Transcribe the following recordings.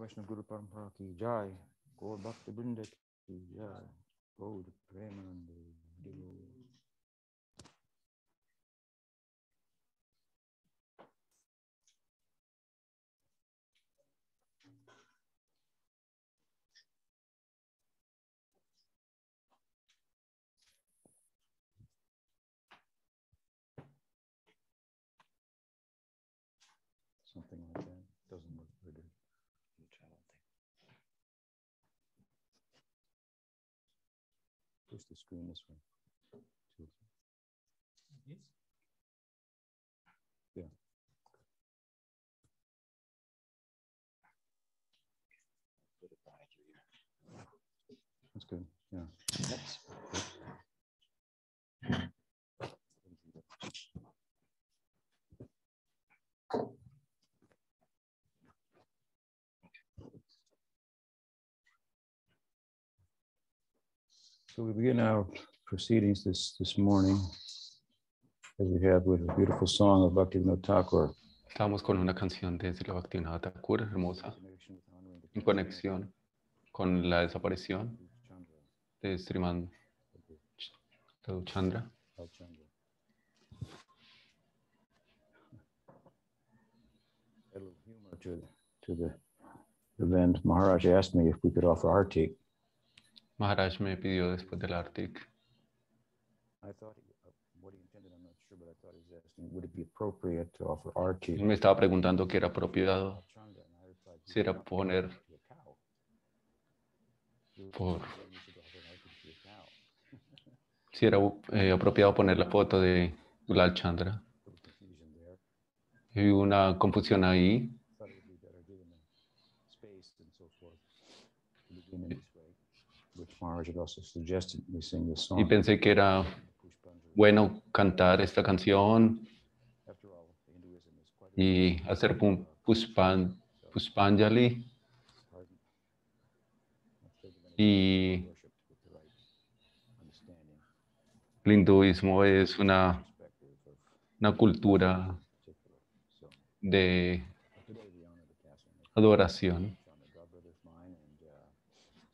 Vaishnav Guru Parampara ki jai, Gaur Bhakti Vrinda ki jai, Gaur Premanande. Something like that doesn't look very good. Push the screen this way. Yes. Yeah. That's good. Yeah. That's good. So we begin our proceedings this morning, as we have with a beautiful song of Bhaktivinoda Thakur. Estamos con una canción de Srila Bhaktivinoda Thakur, hermosa, en conexión con la desaparición de Sriman Chandra. A little humor to the event. Maharaj asked me if we could offer artik. Maharaj me pidió después del Artik. I thought what he intended, I'm not sure, but I thought he was asking, would it be appropriate to offer artik? Él me estaba preguntando qué era apropiado, Chandra, and I replied, si era poner to a cow. por, You should offer an artik to a cow. si era apropiado poner la foto de Gulal Chandra. A little confusion there. Y hubo una confusión ahí. Thought it would be better given the space and so forth to begin in this way, which Maharaj had also suggested we sing this song. Y pensé que era bueno cantar esta canción After all, Hinduism is quite y hacer un Puspanjali. pardon. Let's take the Y worshipped with the right understanding, el hinduismo es una perspective of cultura particular. So de today we honor the passing of adoración. Chandra, godbrother of mine, and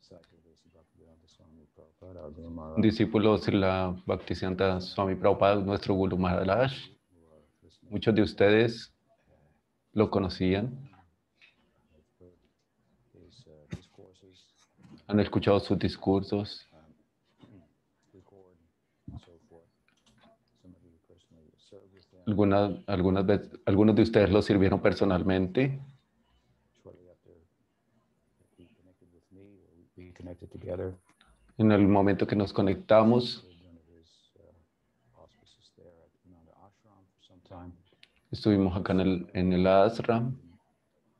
Sakyadesi Bhaktivedanta Swami Prabhupada, our Guru Un Maharaj, discípulo de la Bhaktisiddhanta Swami Prabhupada, nuestro Guru Maharaj. who are listening. Muchos de ustedes lo conocían, I've heard his discourses, han escuchado sus discursos. record, and so forth. Some of you personally served with him. Algunas veces, algunos de ustedes lo sirvieron personalmente. Shortly after he connected with me, or we connected together. En el momento que nos conectamos, Served under his auspices there at Ananda Ashram for some time. estuvimos acá en el ashram.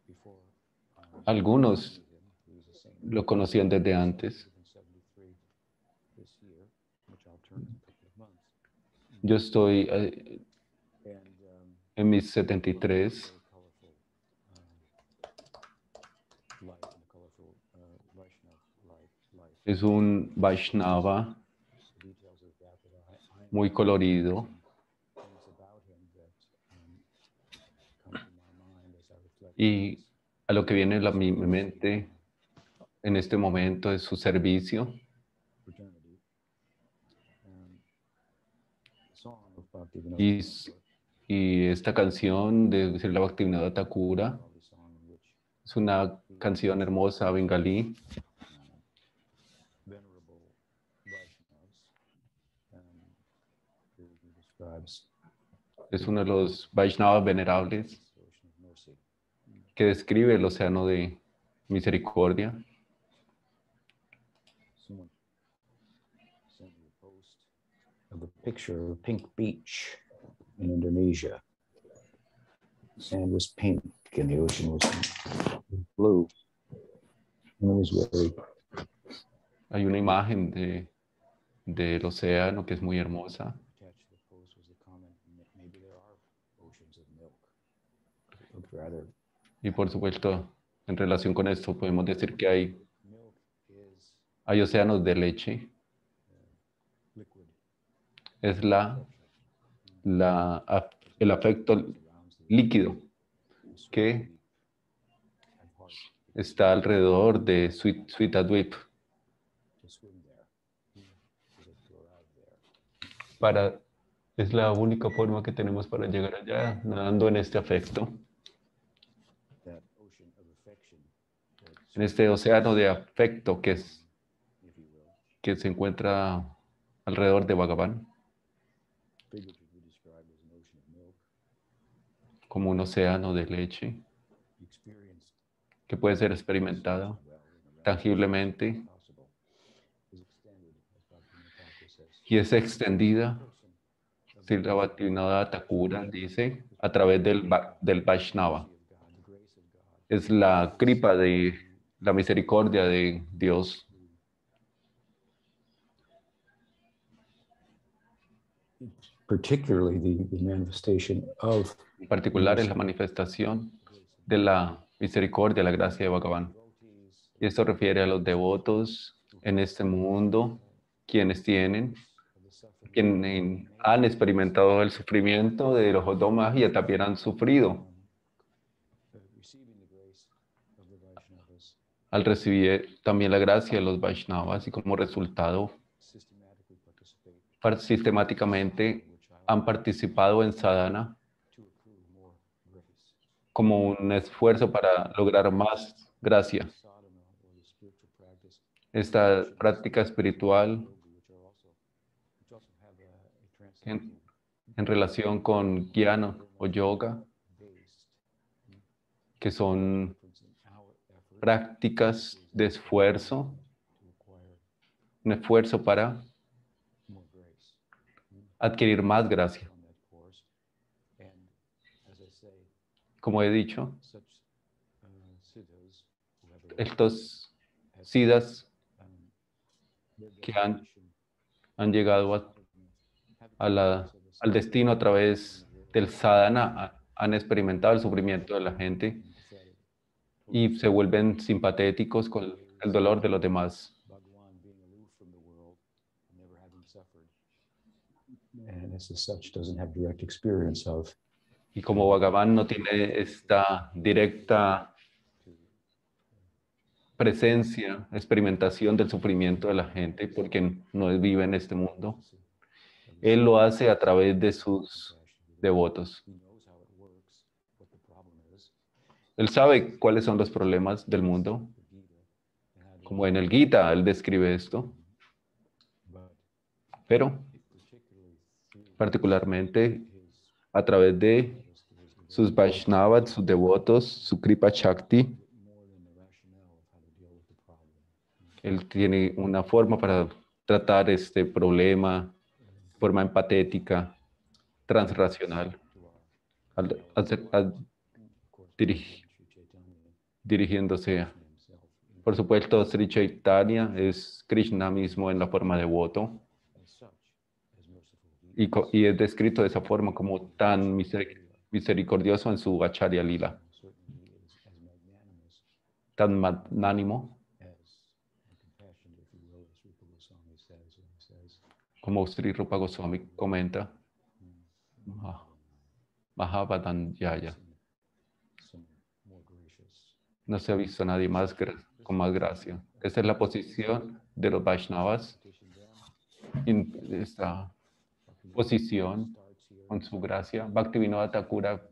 Before Algunos he was a saint. lo conocían desde antes. 73 this year, which I'll turn in a couple of months. Yo estoy And en mis 73. very colorful life and a colorful Vaishnav life. Es un Vaishnava Details of that I muy colorido. things about him that come to my mind as I reflect. Y a lo que viene a mi mente en este momento es su servicio. Fraternity. The song of Bhaktivinoda Y, Thakur, y esta canción de Srila Bhaktivinoda Thakura lovely song in which es una canción hermosa bengalí. venerable Vaishnavas he describes Es uno de los Vaishnavas venerables the ocean of mercy. que describe el océano de misericordia. Someone sent me a post of a picture of a pink beach in Indonesia. The sand was pink and the ocean was blue. And it was very Hay una imagen del océano que es muy hermosa. attached to the post was the comment, maybe there are oceans of milk. It looked rather, Y por supuesto, en relación con esto podemos decir que milk is hay océanos de leche. liquid. Es el afecto líquido que está alrededor de Sweetadweep. Es la única forma que tenemos para llegar allá, nadando en este afecto, en este océano de afecto que se encuentra alrededor de Bhagavan, como un océano de leche que puede ser experimentado tangiblemente y es extendida, Srila Bhaktivinoda Thakura dice, a través del Vaishnava. Es la kripa de la misericordia de Dios. Particularly the manifestation of En particular es la manifestación de la misericordia, la gracia de Bhagavan. Y esto refiere a los devotos en este mundo, quienes han experimentado el sufrimiento de los Odomas y también han sufrido al recibir también la gracia de los Vaishnavas y como resultado sistemáticamente han participado en sadhana como un esfuerzo para lograr más gracia. Esta práctica espiritual en relación con jnana o yoga, que son prácticas de esfuerzo, un esfuerzo para adquirir más gracia. Como he dicho, estos siddhas que han llegado al destino a través del sadhana, han experimentado el sufrimiento de la gente y se vuelven simpatéticos con el dolor de los demás. Y como Bhagavan no tiene esta directa presencia, experimentación del sufrimiento de la gente, porque no vive en este mundo, Él lo hace a través de sus devotos. Él sabe cuáles son los problemas del mundo. Como en el Gita, Él describe esto. Pero, particularmente, a través de sus Vaishnavas, sus devotos, su Kripa Shakti, Él tiene una forma para tratar este problema, forma empatética, transracional, dirigiéndose. Por supuesto, Sri Chaitanya es Krishna mismo en la forma de devoto y es descrito de esa forma como tan misericordioso en su Acharya Lila, tan magnánimo, como Sri Rupa Goswami comenta, Mahabhadanjaya. No se ha visto a nadie más con más gracia. Esta es la posición de los Vaishnavas. En esta posición, con su gracia, Bhaktivinoda Thakura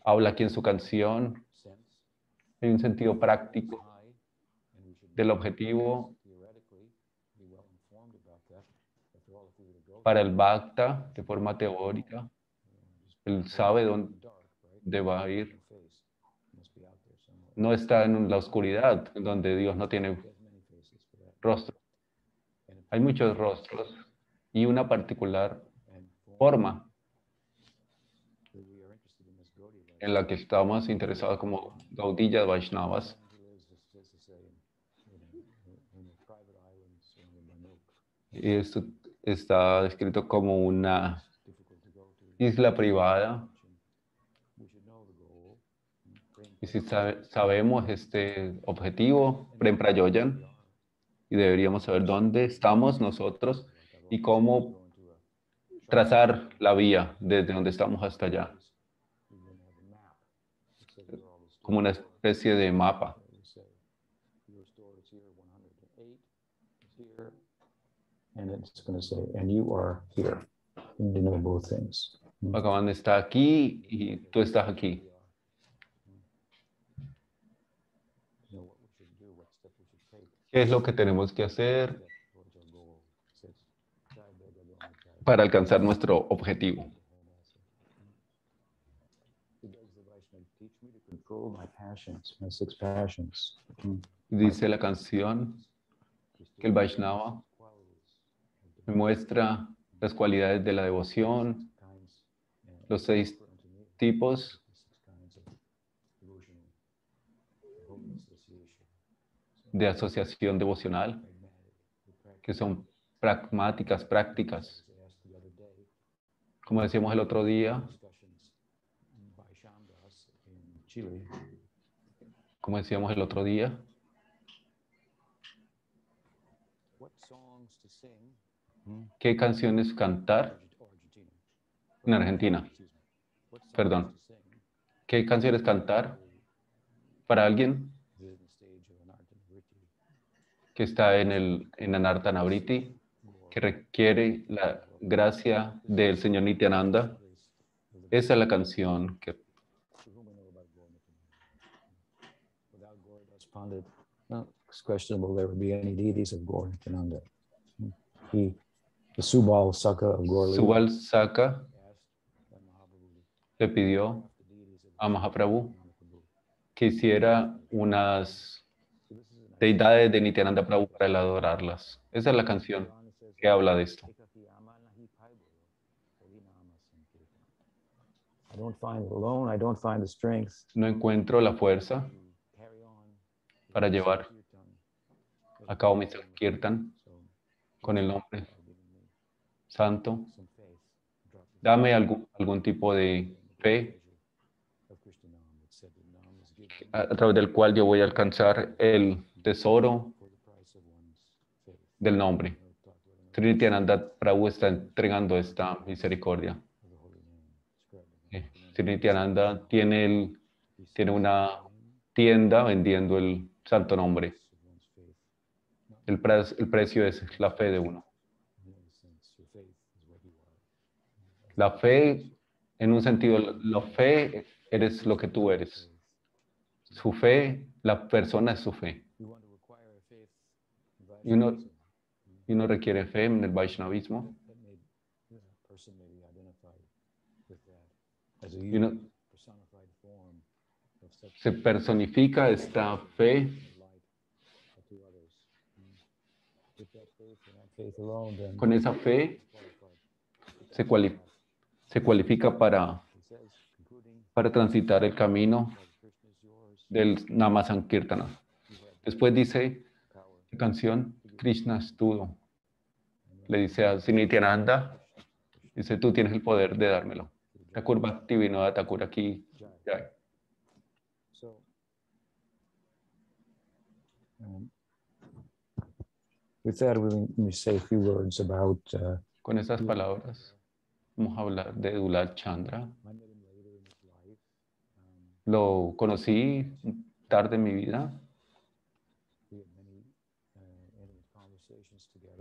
habla aquí en su canción. Hay un sentido práctico del objetivo para el Bhakta de forma teórica. Él sabe dónde va a ir. No está en la oscuridad, donde Dios no tiene rostro. Hay muchos rostros y una particular forma en la que estamos interesados como Gaudiya Vaishnavas. Y esto está descrito como una isla privada. Y si sabemos este objetivo, Prem Prayojan, y deberíamos saber dónde estamos nosotros y cómo trazar la vía desde donde estamos hasta allá, como una especie de mapa. here, and it's going to say, and you are here. You need to know both things. Bhagavan está aquí y tú estás aquí. Know what we should do, what step we should take. ¿Qué es lo que tenemos que hacer para alcanzar nuestro objetivo? Teach me to control my passions, my 6 passions. Dice la canción que el Vaishnava me muestra las cualidades de la devoción, los 6 tipos de asociación devocional, que son pragmáticas, prácticas. Como decíamos el otro día, ¿qué canciones cantar en Argentina? Perdón. ¿Qué canciones cantar para alguien que está en Anarta Navriti, que requiere la gracia del Señor Nityananda? Esa es la canción que... No, it's questionable there would be any deities of Gaur Nityananda. The Subal Saka of Gaur Subal Saka le pidió a Mahaprabhu que hiciera unas deidades de Nityananda Prabhu para él adorarlas. Esa es la canción que habla de esto. No encuentro la fuerza para llevar a cabo mi Sankirtan con el nombre santo. Dame algún tipo de fe a través del cual yo voy a alcanzar el tesoro del nombre. Sri Nityananda Prabhu está entregando esta misericordia. Sri Nityananda tiene una tienda vendiendo el santo nombre. El precio es la fe de uno. La fe, en un sentido, la fe eres lo que tú eres. Su fe, la persona es su fe. Y uno requiere fe en el Vaishnavismo. Y uno se personifica esta fe. Con esa fe se cualifica para transitar el camino del Nama Sankirtana. Después dice la canción, Krishna es todo. Le dice a Sri Nityananda, dice, tú tienes el poder de dármelo. Thakur Bhaktivinoda Thakur aquí. With that, we say a few words about. Con esas palabras, vamos a hablar de Dulal Chandra. Lo conocí tarde en mi vida.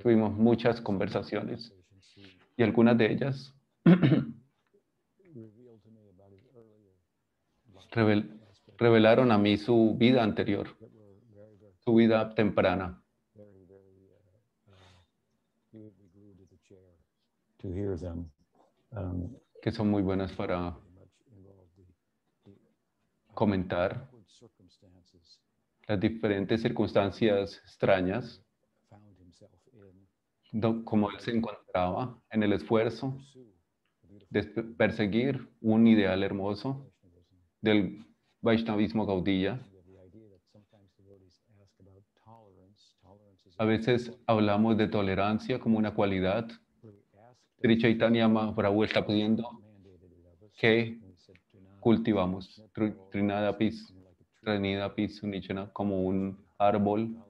Tuvimos muchas conversaciones y algunas de ellas revelaron a mí su vida anterior, su vida temprana. Que son muy buenas para comentar las diferentes circunstancias extrañas como él se encontraba en el esfuerzo de perseguir un ideal hermoso del Vaishnavismo Gaudiya. A veces hablamos de tolerancia como una cualidad. Sri Chaitanya Mahaprabhu está pidiendo que cultivamos Trinadapis Sunichana como un árbol,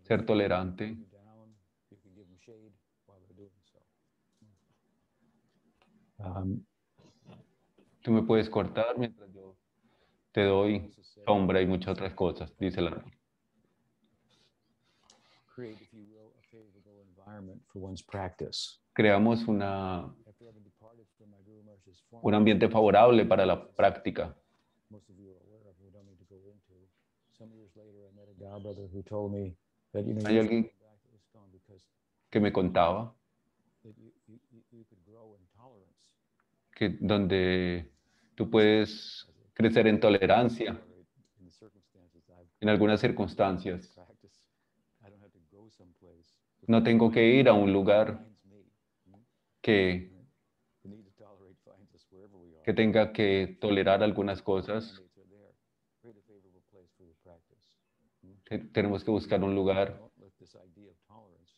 ser tolerante. Tú me puedes cortar mientras yo te doy sombra y muchas otras cosas, dice el árbol. environment for one's practice. creamos After having departed from my Guru Maharaj's form, un ambiente favorable para la práctica. most of you are aware of, we don't need to go into. Some years later, I met a Tao brother who told me that, you know, Hay you alguien should go back to ISKCON because que me contaba that you could grow in tolerance. que donde tú puedes crecer en tolerancia In the circumstances I've en algunas circunstancias. practiced, I don't have to go someplace. No tengo que ir a un lugar Finds me. que, The need to tolerate finds us wherever we are. que tenga que tolerar algunas cosas. Mandates are there. Create a favorable place for your practice. Tenemos que buscar un lugar. Don't let this idea of tolerance,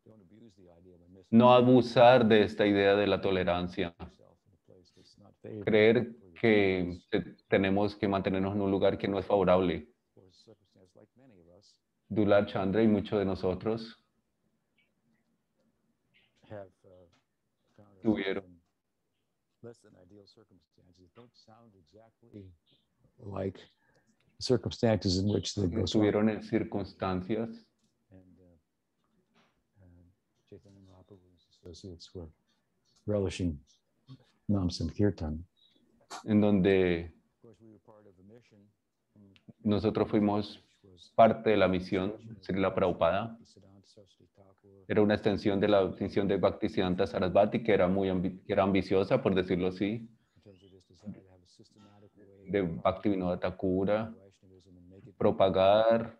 don't abuse the idea by missing No abusar de esta idea de la tolerancia. yourself in a place that's not favorable Creer for your que practice. tenemos que mantenernos en un lugar que no es favorable. Or circumstance like many of us Dulal Chandra y muchos de nosotros have found ourselves tuvieron in less than ideal circumstances that don't sound exactly like the circumstances in which the Goswami estuvieron en circunstancias and Chaitanya Mahaprabhu and his associates were relishing Nam Sankirtan. en donde Of course, we were part of a mission nosotros fuimos which was parte de la misión Srila Prabhupada. Bhaktisiddhanta Saraswati Thakur, Era una extensión de la misión de Bhaktisiddhanta Sarasvati que era que era ambiciosa, por decirlo así, in terms of this desire to have a systematic way de of Bhaktivinoda Thakura, Vaishnavism and make it propagar,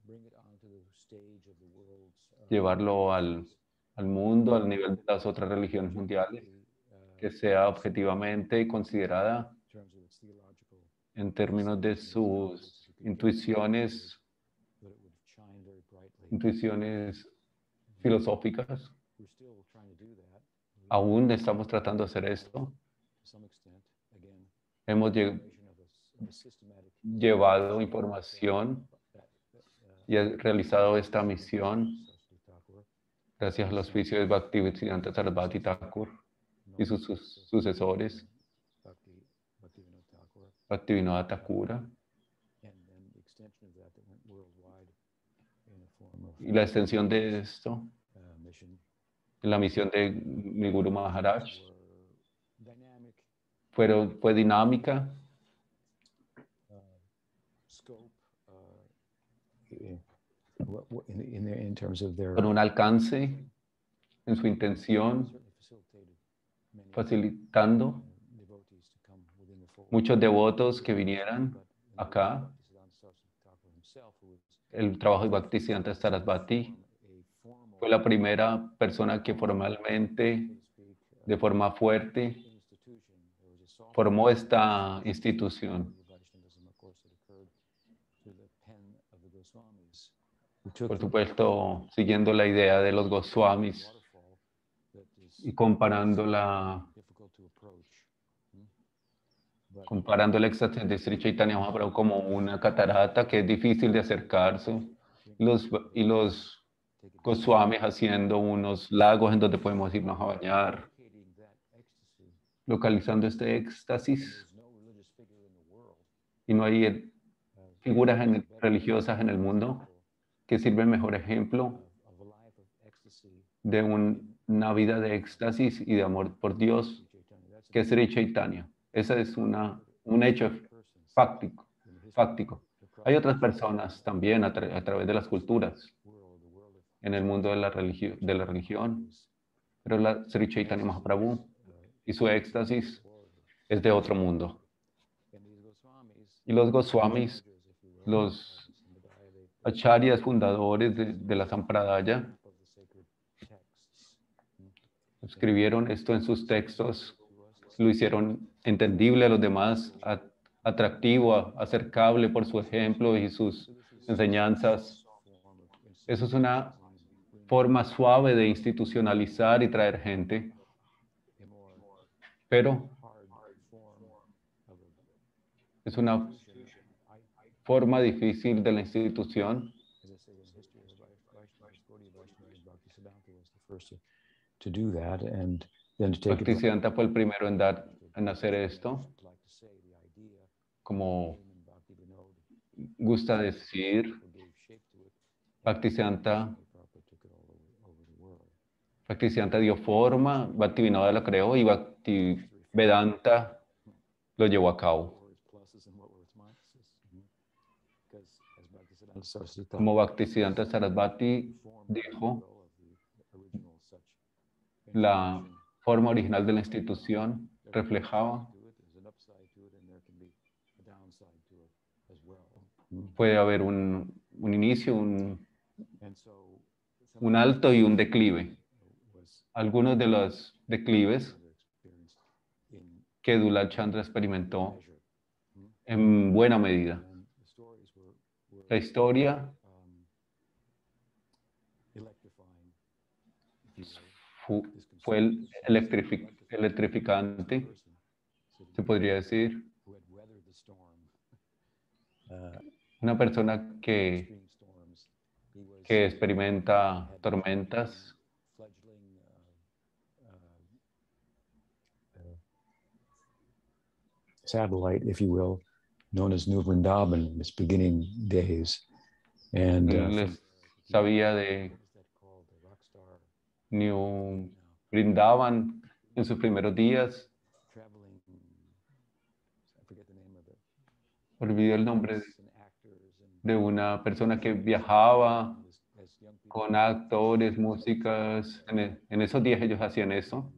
bring it onto the stage of the world's llevarlo al mundo, al nivel de las otras religiones mundiales, que sea objetivamente considerada in terms of its theological, en términos de sus intuiciones, that it would shine very brightly. intuiciones filosóficas. We're still trying to do that. Aún estamos tratando de hacer esto. To some extent, again, Hemos formation of a systematic llevado información y realizado esta misión Saraswati Thakur, gracias al auspicio de Bhaktivedanta Sarasvati Thakur y sus sucesores, Bhaktivinoda Thakur, Bhaktivinoda Thakura, and then the extension of that went worldwide in the form of y la extensión de esto, mission la misión de mi Guru Maharaj, were dynamic fue dinámica, scope in terms of their con un alcance en su intención, certainly facilitated many facilitando devotees to come within the fold. muchos devotos que vinieran But acá. Bhaktisiddhanta Saraswati Thakur himself, who was El trabajo de Bhaktisiddhanta Sarasvati a formal, fue la primera persona que formalmente, so to speak, de forma fuerte, institution. There was a soft formó esta institución. Vaishnavism, of course, that occurred through the pen of the Goswamis, who took Por the supuesto, siguiendo la idea de los Goswamis waterfall that is y comparándola, difficult to approach. But comparando el éxtasis de Sri Chaitanya Mahaprabhu como una catarata que es difícil de acercarse, y los take it Goswamis haciendo unos lagos en donde podemos irnos a bañar, locating that ecstasy. localizando este éxtasis, There's no religious figure in the world y no hay figuras religiosas en el mundo que sirven mejor ejemplo of a life of ecstasy. de una vida de éxtasis y de amor por Dios Chaitanya, that's que es Sri Chaitanya. Ese es un hecho persons fáctico. in the history fáctico. Hay otras personas también a través de las culturas, world, the world of en el mundo de la religión, pero la Sri Chaitanya Mahaprabhu y su éxtasis es de otro mundo. and these Goswamis, Y los Goswamis, if you will, los Sampradaya, they acharyas fundadores de la Sampradaya, of the sacred texts. escribieron esto en sus textos, lo hicieron entendible a los demás, atractivo, acercable por su ejemplo y sus enseñanzas. Form of Eso es una forma suave de institucionalizar y traer gente, a more pero hard form of es una forma difícil de la institución. as I say, in the history of Vaishnavas, Gaudiya Vaishnavas, Bhaktisiddhanta was the first to do that, and then to take it. Bhaktisiddhanta fue el primero en hacer esto, Like to say, the idea como came in Bhakti Vinod, gusta decir. who gave shape to it. Bhaktisiddhanta Prabhupada took it all over the Bhaktisiddhanta dio forma, Bhaktivinoda la creó y Bhaktivedanta lo llevó a cabo. Como Bhaktisiddhanta Sarasvati dijo, la forma original de la institución reflejaba, puede haber un inicio, un alto y un declive. Algunos de los declives que Dulal Chandra experimentó en buena medida. La historia fue electrificante, se podría decir. Una persona que experimenta tormentas, satellite, if you will, known as New Vrindavan in its beginning days. And les sabía de New Vrindavan en sus primeros días. Olvidé el nombre de una persona que viajaba con actores, músicas. En esos días ellos hacían eso.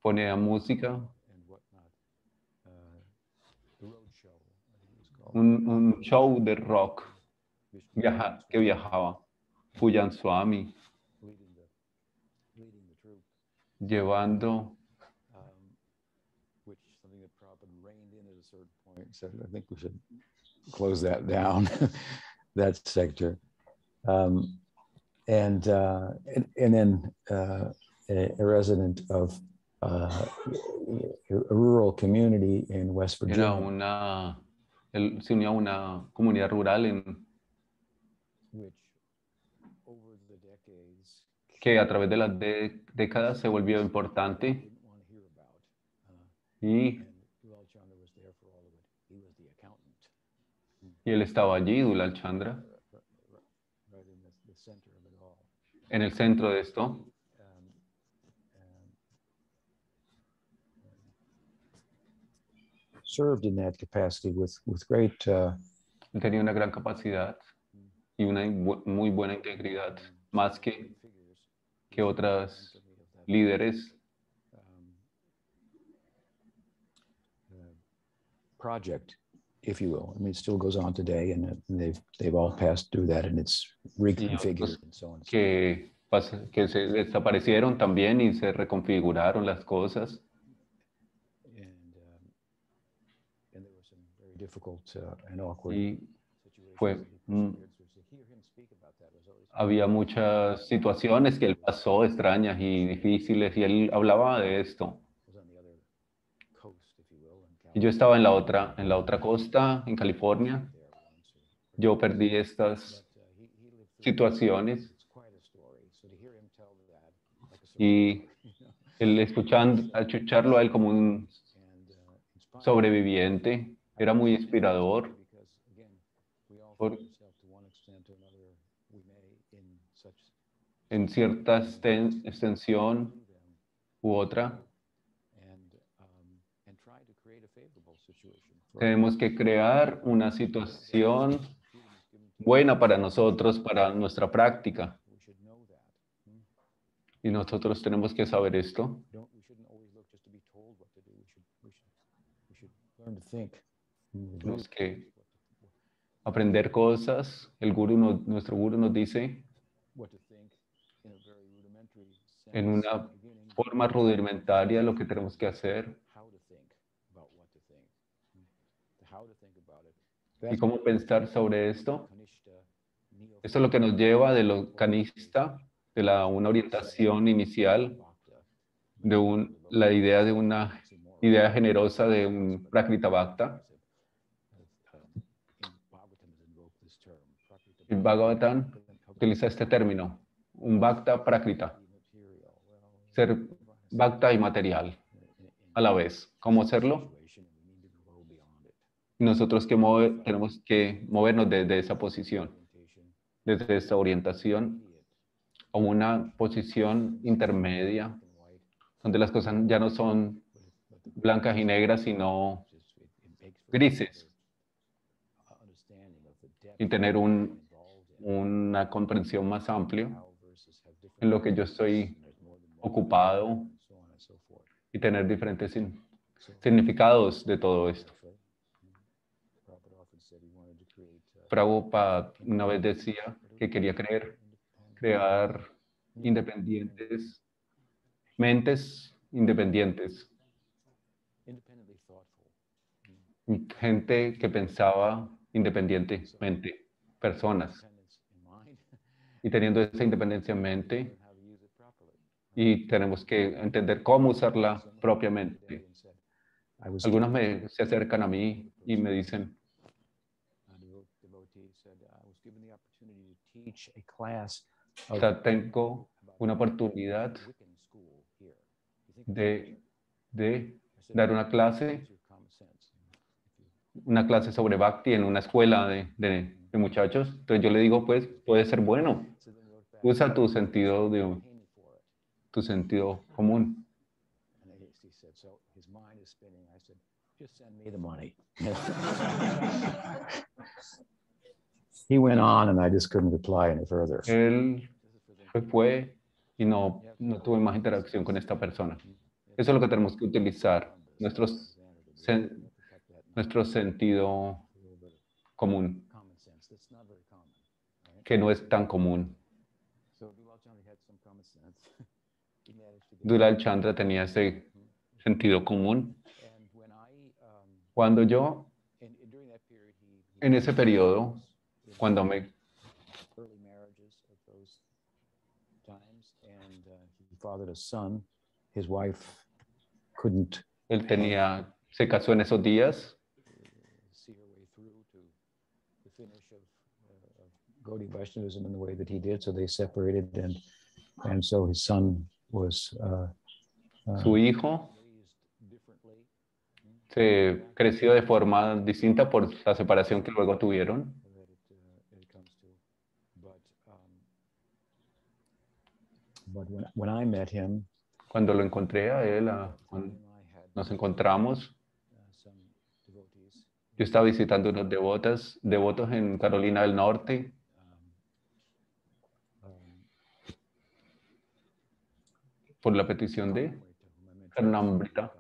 Ponían música. Un show de rock que viajaba. Pujan Swami llevando. So I think we should close that down, that sector. And then a resident of a rural community in West Virginia. Se unió a una comunidad rural que a través de las décadas se volvió importante. Y él estaba allí, Dulal Chandra, en el centro de esto. Served in that capacity with great. Tenía una gran capacidad y una muy buena integridad, más que otras líderes. Project, if you will. I mean, it still goes on today, and they've all passed through that, and it's reconfigured and so on. Que se desaparecieron también y se reconfiguraron las cosas. And there were some very difficult and awkward situations. Había muchas situaciones que él pasó extrañas y difíciles y él hablaba de esto. Y yo estaba en la otra costa, en California. Yo perdí estas situaciones. Y el escucharlo a él como un sobreviviente era muy inspirador. En cierta extensión u otra. Tenemos que crear una situación buena para nosotros, para nuestra práctica. Y nosotros tenemos que saber esto. Tenemos que aprender cosas. Nuestro gurú nos dice en una forma rudimentaria lo que tenemos que hacer. ¿Y cómo pensar sobre esto? Esto es lo que nos lleva de lo kanishta, de una orientación inicial, la idea de una idea generosa de un Prakrita Bhakta. El Bhagavatam utiliza este término, un Bhakta Prakrita. Ser Bhakta y material a la vez. ¿Cómo hacerlo? Nosotros tenemos que movernos desde esa posición, desde esa orientación a una posición intermedia, donde las cosas ya no son blancas y negras, sino grises, y tener una comprensión más amplia en lo que yo estoy ocupado y tener diferentes significados de todo esto. Prabhupada una vez decía que quería crear independientes, mentes independientes, gente que pensaba independientemente, personas, y teniendo esa independencia en mente, y tenemos que entender cómo usarla propiamente. Algunos se acercan a mí y me dicen, o sea, tengo una oportunidad de dar una clase sobre Bhakti en una escuela de muchachos. Entonces yo le digo, pues, puede ser bueno. Usa tu sentido común. He went on and I just couldn't reply any further. Él se fue y no tuve más interacción con esta persona. Eso es lo que tenemos que utilizar, nuestro sentido común, que no es tan común. Dulal Chandra tenía ese sentido común. Cuando yo, en ese periodo, cuando me él se casó en esos días. Gaudiya Vaishnavism in the way that he did, so they separated, and so his son was su hijo se creció de forma distinta por la separación que luego tuvieron. But when I met him, cuando lo encontré a él, nos encontramos, yo estaba visitando unos devotos en Carolina del Norte. Por la petición de Karnamrita.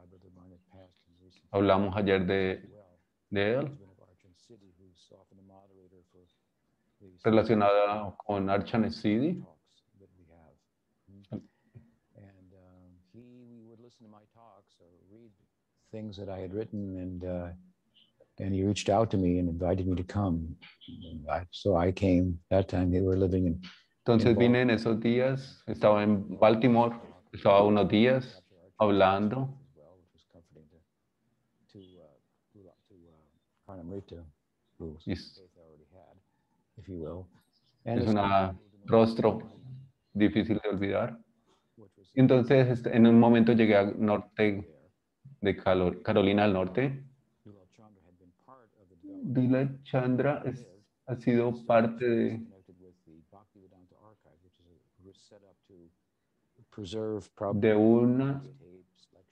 Hablamos ayer de él, relacionada con Archana Siddhi. Things that I had written, and he reached out to me and invited me to come. So I came. That time they were living in. Entonces vine en esos días, estaba en Baltimore, estaba unos días hablando. Es un rostro difícil de olvidar. Entonces, en un momento llegué al norte de Carolina del Norte. Dulal Chandra ha sido parte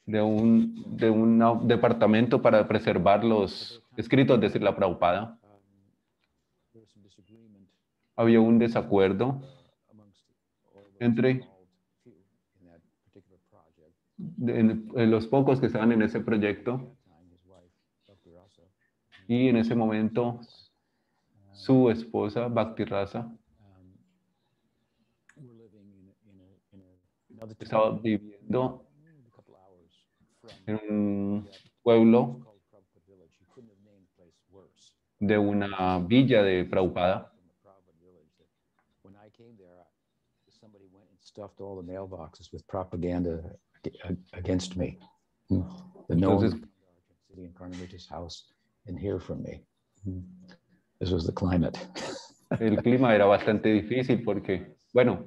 de un departamento para preservar los escritos de Srila Prabhupada. Había un desacuerdo entre los pocos que estaban en ese proyecto, y en ese momento su esposa Bhakti Rasa estaba viviendo en un pueblo de una villa de Prabhupada. Stuffed all the mailboxes with propaganda against me. Entonces, in Karnamrita's house and hear from me. This was the climate. El clima era bastante difícil porque, bueno,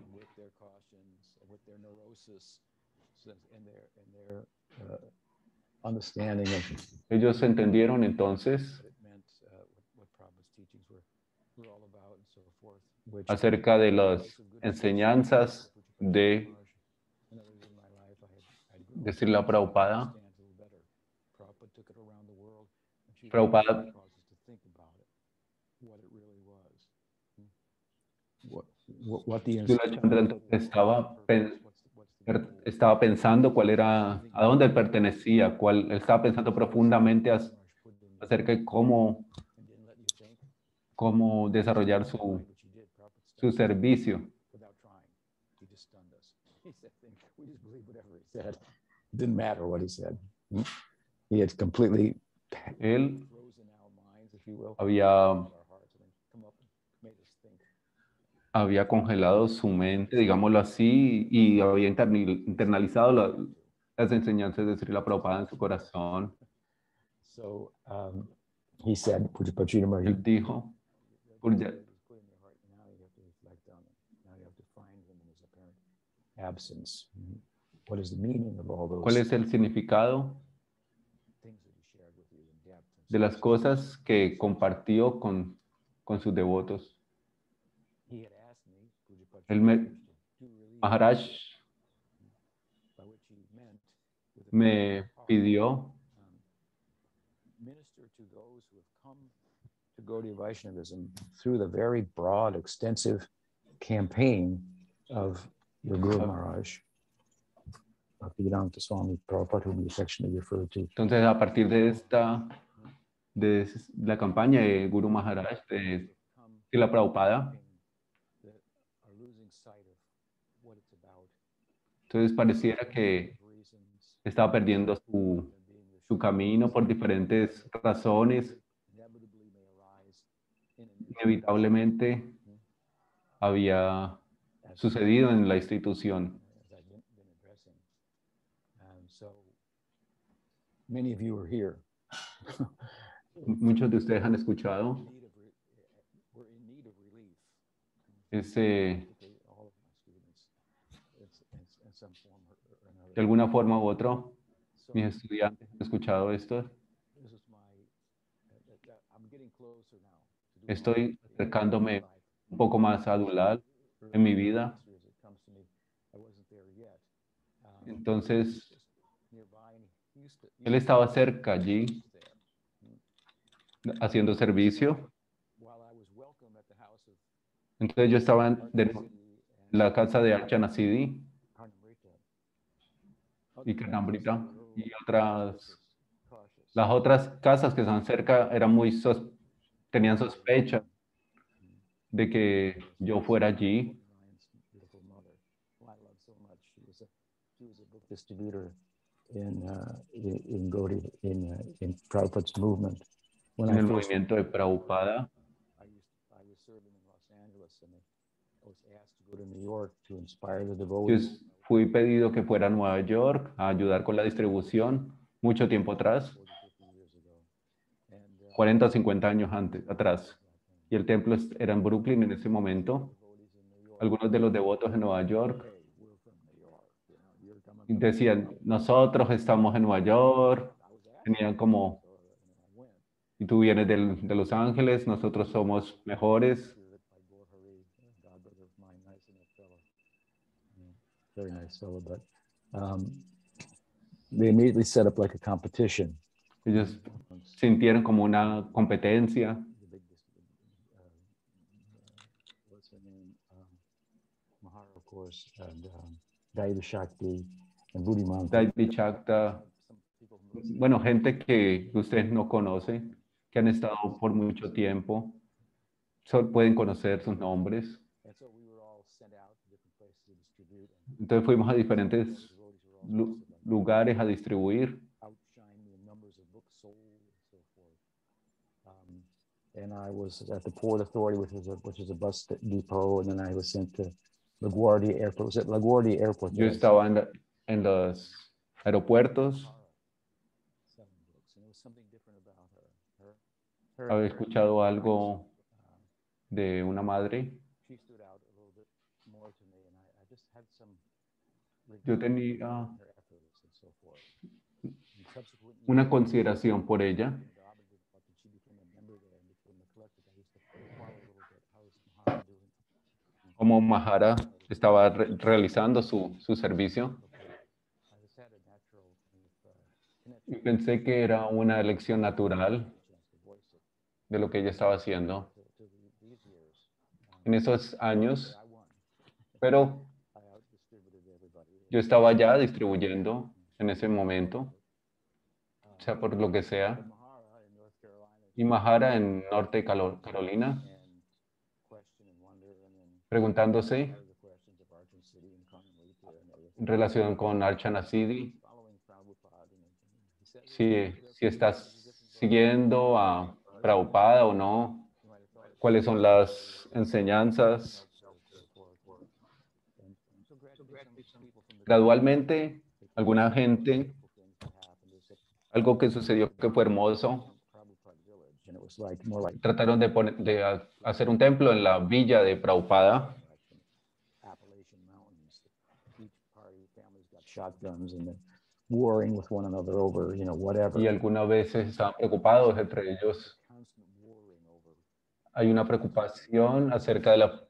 ellos entendieron entonces acerca de las enseñanzas de Srila Prabhupada. Prabhupada Srila Chandra entonces estaba pensando a dónde él pertenecía, él estaba pensando profundamente acerca de cómo desarrollar su servicio. Didn't matter what he said. He had completely Él había congelado su mente, digámoslo así, y había internalizado las enseñanzas de Srila Prabhupada en su corazón. So he said, Él dijo, absence. What is the meaning of all those ¿cuál es el significado de las cosas que compartió con sus devotos? Maharaj me pidió to Gaudiya Vaishnavism through the very broad, extensive campaign of the Guru Maharaj, Bhaktivedanta Swami Prabhupada, whom you sexually referred to. Entonces, a partir de la campaña de Guru Maharaj, de Srila Prabhupada, entonces pareciera que estaba perdiendo su camino por diferentes razones. Inevitablemente había sucedido en la institución. Muchos de ustedes han escuchado de alguna forma u otra, mis estudiantes han escuchado esto. Estoy acercándome un poco más a Dulal en mi vida. Entonces, él estaba cerca allí, haciendo servicio. Entonces yo estaba en la casa de Archana Siddhi y Karnamrita y las otras casas que están cerca tenían sospecha de que yo fuera allí. En el movimiento de Prabhupada. Yo fui pedido que fuera a Nueva York a ayudar con la distribución mucho tiempo atrás, 40 o 50 años atrás. Y el templo era en Brooklyn en ese momento. Algunos de los devotos en Nueva York decían, nosotros estamos en Nueva York. Tenían como, y tú vienes de Los Ángeles, nosotros somos mejores. Very nice fellow, but they immediately set up like a competition. Ellos sintieron como una competencia. What's her name? Mahara, of course, and Daiva Shakti and Buddhimanta. Daiva Shakti. Bueno, gente que ustedes no conocen, que han estado por mucho tiempo, pueden conocer sus nombres. Entonces fuimos a diferentes lugares a distribuir. And I was at the Port Authority, which is a bus depot, and then I was sent to LaGuardia Airport. Was it LaGuardia Airport? Yo estaba en los aeropuertos. Había escuchado algo de una madre. Yo tenía una consideración por ella. como Mahara estaba realizando su servicio. Y pensé que era una elección natural de lo que ella estaba haciendo en esos años, pero yo estaba ya distribuyendo en ese momento, sea por lo que sea. Y Mahara en Norte de Carolina, preguntándose en relación con Archana Siddhi, si estás siguiendo a Prabhupada o no, cuáles son las enseñanzas. Gradualmente, alguna gente, algo que sucedió que fue hermoso, trataron de hacer un templo en la villa de Prabhupada. Y algunas veces estaban preocupados entre ellos. Hay una preocupación acerca de la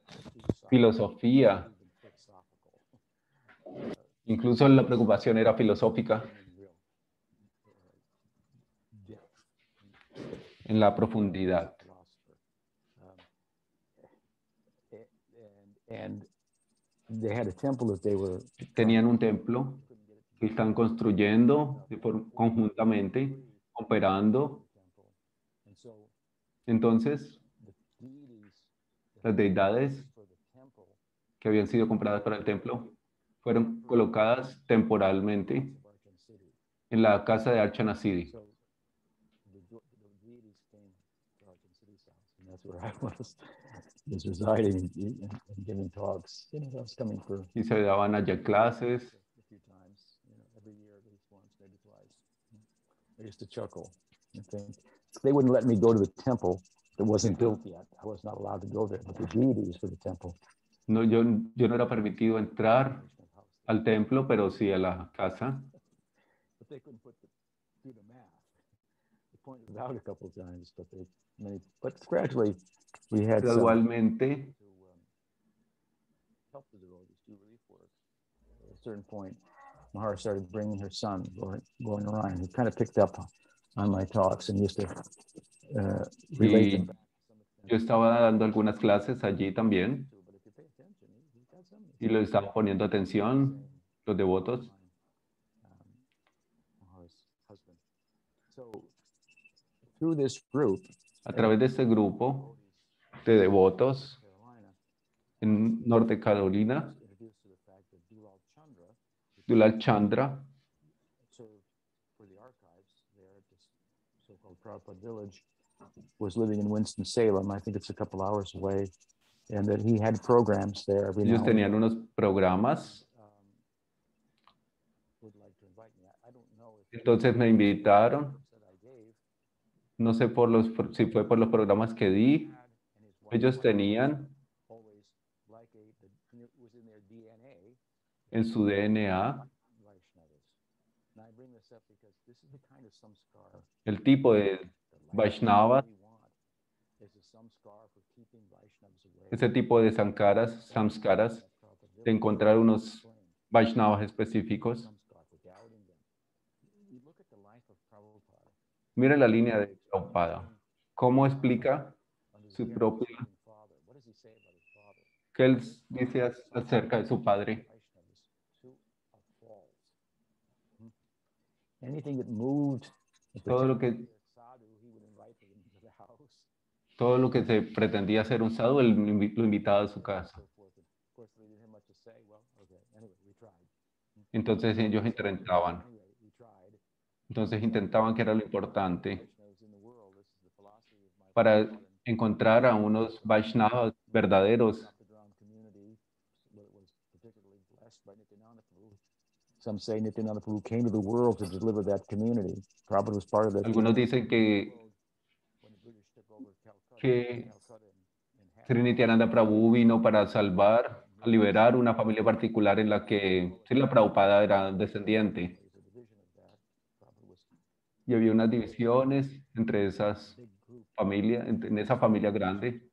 filosofía. Incluso la preocupación era filosófica. En la profundidad. Tenían un templo que están construyendo conjuntamente, operando. Entonces, las deidades que habían sido compradas para el templo fueron colocadas temporalmente en la casa de Archana Siddhi. Y se daban allá clases. They wouldn't let me go to the temple that wasn't built yet. I was not allowed to go there, but the deities for the temple. No, yo no era permitido entrar al templo, pero sí a la casa. But they couldn't do the math. They pointed it out a couple of times, but gradually we had gradualmente help the devotees do relief work. At a certain point, Mahara started bringing her son, going around. He kind of picked up on my talks and used to relate them. Yo estaba dando algunas clases allí también y lo estaba poniendo atención los devotos. A través de este grupo de devotos en Norte Carolina, Dulal Chandra was living in Winston-Salem. I think it's a couple hours away, and that he had programs there every ellos now and tenían then. unos programas. Entonces me invitaron. No sé si fue por los programas que di. Ellos tenían en su DNA el tipo de Vaishnava, ese tipo de samskaras, de encontrar unos Vaishnavas específicos. Mira la línea de Prabhupada. ¿Cómo explica su propia? ¿Qué él dice acerca de su padre? Todo lo que se pretendía ser un sadhu, él lo invitaba a su casa. Entonces ellos intentaban. Entonces intentaban, que era lo importante, para encontrar a unos Vaishnavas verdaderos. Some say Nityananda Prabhu came to the world to deliver that community. Prabhupada was part of that. Algunos dicen que Sri Nityananda Prabhu vino para salvar, a liberar una familia particular en la que Srila Prabhupada era descendiente. Y había unas divisiones entre esas familias, en esa familia grande,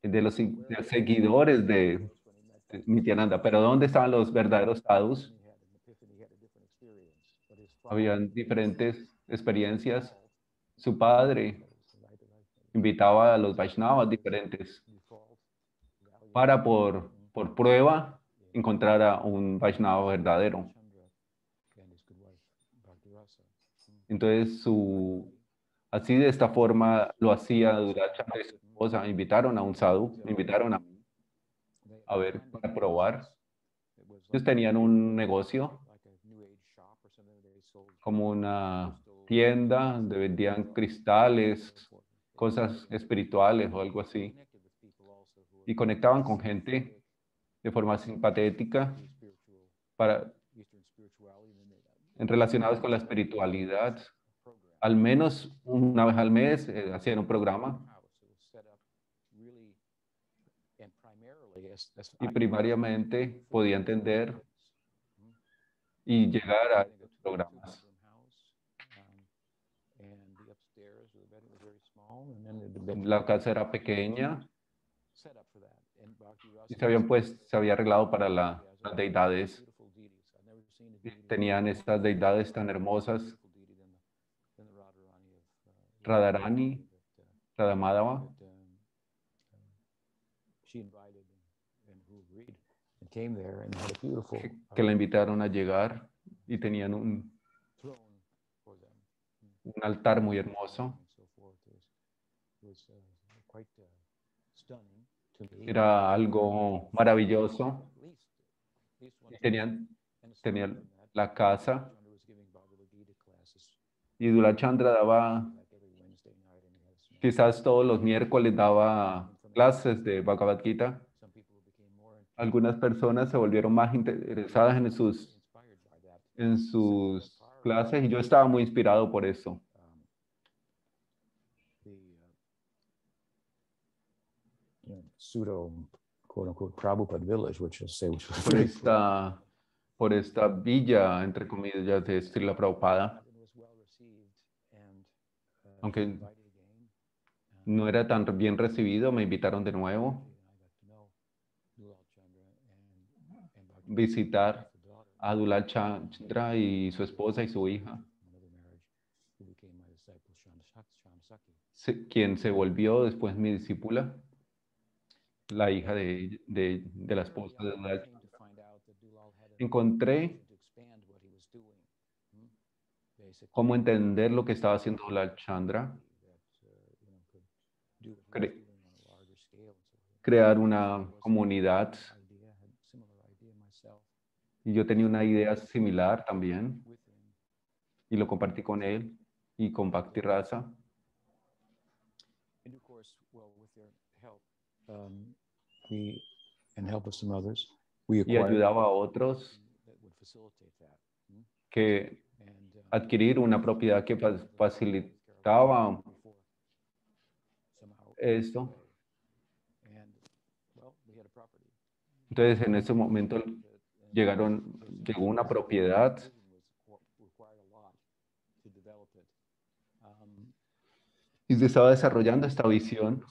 de los seguidores de Nityananda. Pero ¿dónde estaban los verdaderos sadhus? Habían diferentes experiencias. Su padre invitaba a los Vaishnavas diferentes para por prueba encontrar a un Vaishnava verdadero. Entonces, así de esta forma lo hacía Durachan y su esposa. Invitaron a un sadhu, me invitaron a ver, para probar. Ellos tenían un negocio, como una tienda donde vendían cristales, cosas espirituales o algo así. Y conectaban con gente de forma simpatética relacionados con la espiritualidad. Al menos una vez al mes hacían un programa y primariamente podía entender y llegar a estos programas. La casa era pequeña y se había arreglado para las deidades. Tenían estas deidades tan hermosas, Radharani, Radhamadava, que la invitaron a llegar y tenían un altar muy hermoso. Era algo maravilloso. Y tenían la casa y Dulachandra daba, quizás todos los miércoles daba clases de Bhagavad Gita. Algunas personas se volvieron más interesadas en sus clases y yo estaba muy inspirado por eso. Pseudo, quote unquote, Prabhupada village, which is por esta villa, entre comillas, de Srila Prabhupada, aunque no era tan bien recibido, me invitaron de nuevo a visitar a Dulal Chandra y su esposa y su hija, quien se volvió después mi discípula, la hija de la esposa de Dulal Chandra. Encontré cómo entender lo que estaba haciendo Dulal Chandra, crear una comunidad. Y yo tenía una idea similar también y lo compartí con él y con Bhakti Rasa. Y ayudaba a otros que adquirir una propiedad que facilitaba esto. Entonces, en ese momento llegó una propiedad y se estaba desarrollando esta visión.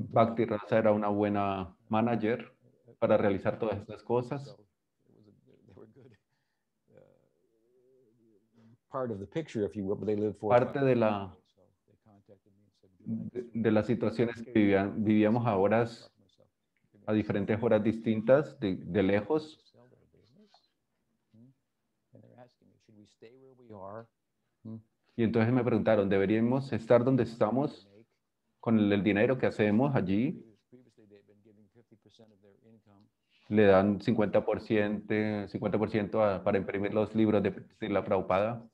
Bhakti Rasa era una buena manager para realizar todas estas cosas. Parte de las situaciones que vivíamos a horas, a diferentes horas distintas, de lejos. Y entonces me preguntaron, ¿deberíamos estar donde estamos con el dinero que hacemos allí? Le dan 50% para imprimir los libros de la Prabhupada.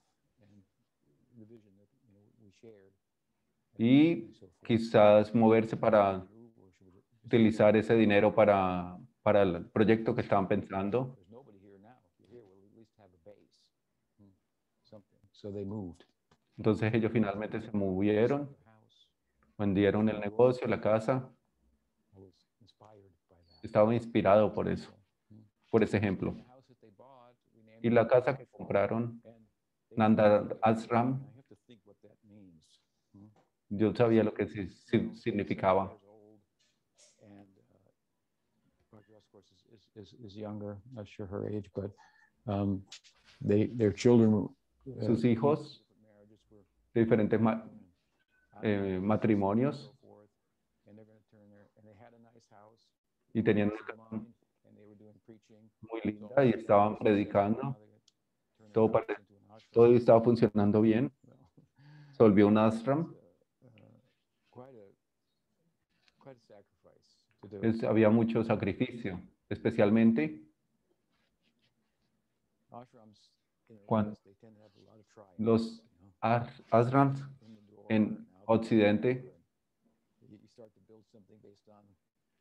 Y quizás moverse para utilizar ese dinero para el proyecto que estaban pensando. Entonces ellos finalmente se movieron, vendieron el negocio, la casa. Estaba inspirado por eso, por ese ejemplo. Y la casa que compraron, Nanda Ashram, Yo sabía lo que significaba. And Roger, of course, is younger. Not sure her age, but their children, Sus hijos de diferentes matrimonios y tenían una casa muy linda y estaban predicando. Todo estaba funcionando bien. Se volvió un ashram. Había mucho sacrificio, especialmente cuando los ashrams en Occidente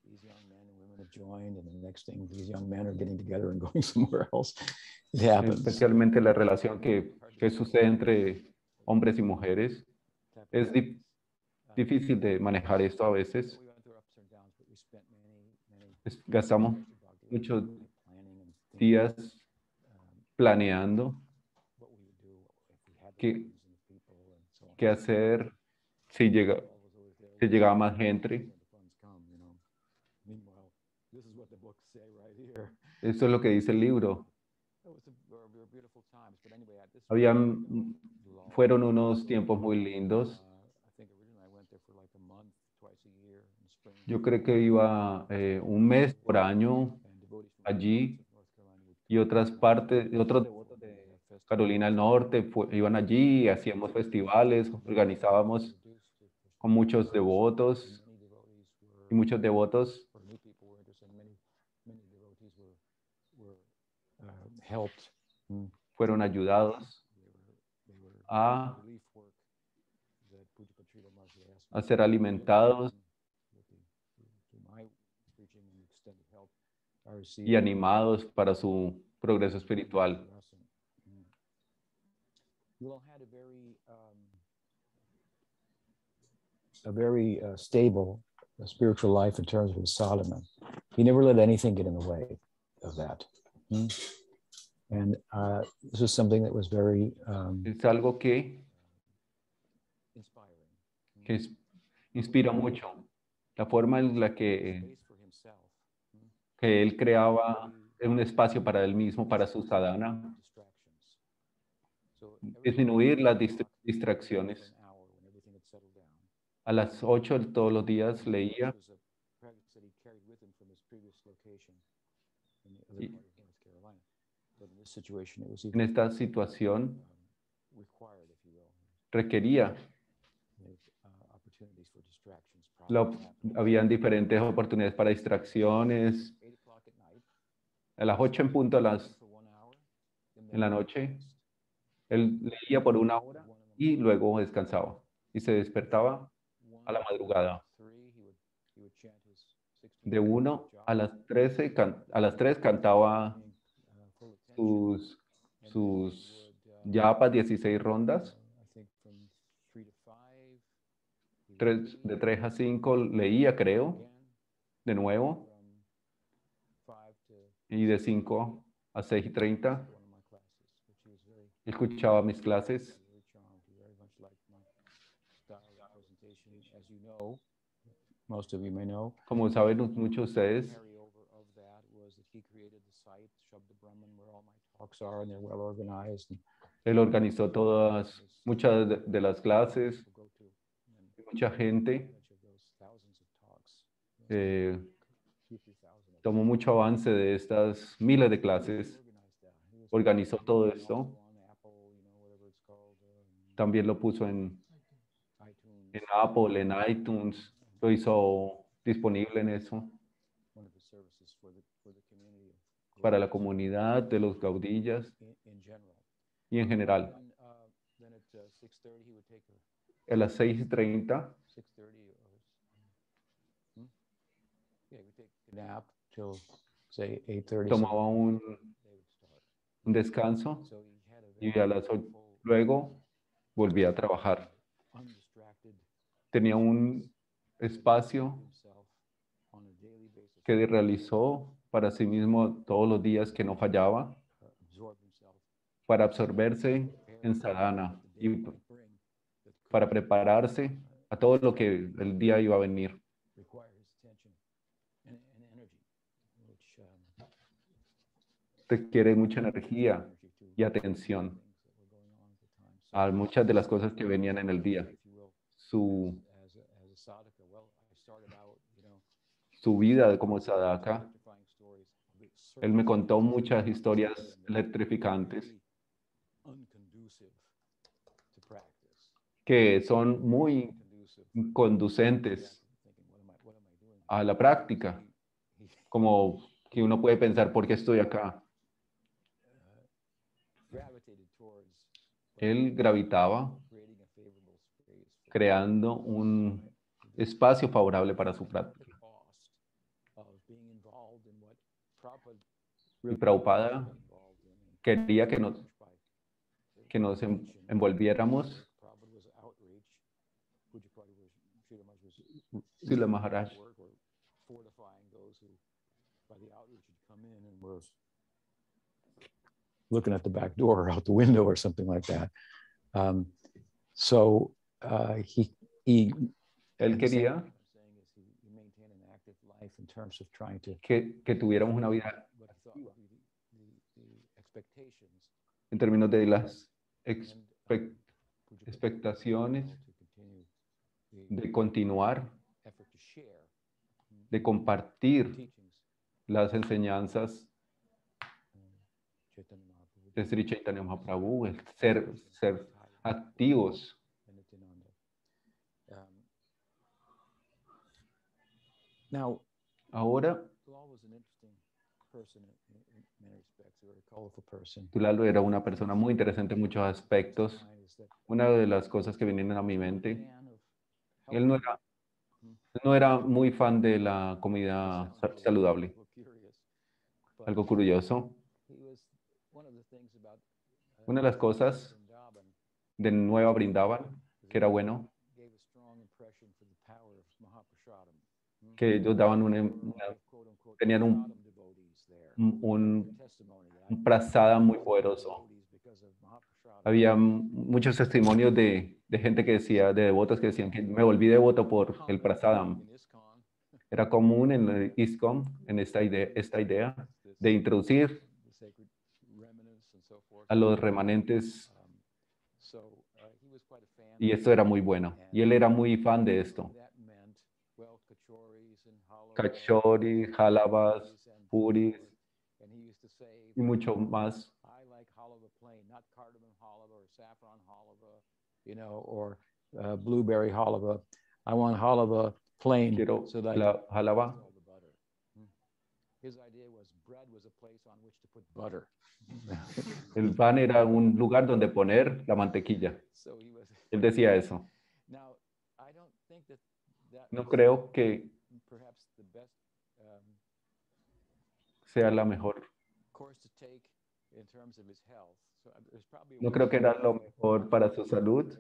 these young men and women have joined, and the next thing, these young men are getting together and going somewhere else. It happens. Especialmente la relación que sucede entre hombres y mujeres. Es difícil de manejar esto a veces. Gastamos muchos días planeando qué hacer si llegaba más gente. Esto es lo que dice el libro. Fueron unos tiempos muy lindos. Yo creo que iba un mes por año allí y otras partes, otros devotos de Carolina del Norte iban allí y hacíamos festivales, organizábamos con muchos devotos y muchos devotos fueron ayudados a ser alimentados y animados para su progreso espiritual. A very stable spiritual life in terms of his sadhana. He never let anything get in the way of that. And this is something that was very es algo que inspira mucho. La forma en la que él creaba un espacio para él mismo, para su sadhana. Disminuir las distracciones. A las 8 todos los días leía. En esta situación requería, habían diferentes oportunidades para distracciones. A las 8 en punto en la noche, él leía por 1 hora y luego descansaba y se despertaba a la madrugada. De 1 a las 13, a las 3 cantaba sus yapas, 16 rondas. De 3 a 5 leía, creo, de nuevo. Y de 5 a 6:30 escuchaba mis clases. Como saben muchos de ustedes, él organizó muchas de las clases, mucha gente. Tomó mucho avance de estas miles de clases, organizó todo esto. También lo puso en Apple, en iTunes, lo hizo disponible en eso para la comunidad de los gaudillas y en general. A las 6:30 tomaba un descanso y luego volvía a trabajar. Tenía un espacio que realizó para sí mismo todos los días, que no fallaba, para absorberse en sadhana y para prepararse a todo lo que el día iba a venir. Requiere mucha energía y atención a muchas de las cosas que venían en el día. Su vida como sadhaka, él me contó muchas historias electrificantes que son muy conducentes a la práctica, como que uno puede pensar, ¿por qué estoy acá? Él gravitaba creando un espacio favorable para su práctica. Y Prabhupada quería que nos envolviéramos. Srila Maharaj looking at the back door or out the window or something like that. So él quería que tuviéramos una vida en términos de las expectaciones, de continuar, de compartir las enseñanzas de Sri Chaitanya Mahaprabhu, el ser activos. Ahora, Tulalo era una persona muy interesante en muchos aspectos. Una de las cosas que vienen a mi mente, él no era muy fan de la comida saludable. Algo curioso. Una de las cosas de Nueva Brindavan, que era bueno, que ellos daban tenían un prasada muy poderoso. Había muchos testimonios de gente que decía, de devotos que decían que me volví devoto por el prasadam. Era común en el ISKCON, en esta idea de introducir a los remanentes, y esto era muy bueno. Y él era muy fan de esto. Kachoris, halabas, puris y mucho más. Blueberry halava. I want halava plain. Quiero la halava. El pan era un lugar donde poner la mantequilla. Él decía eso. No creo que sea la mejor. No creo que era lo mejor para su salud.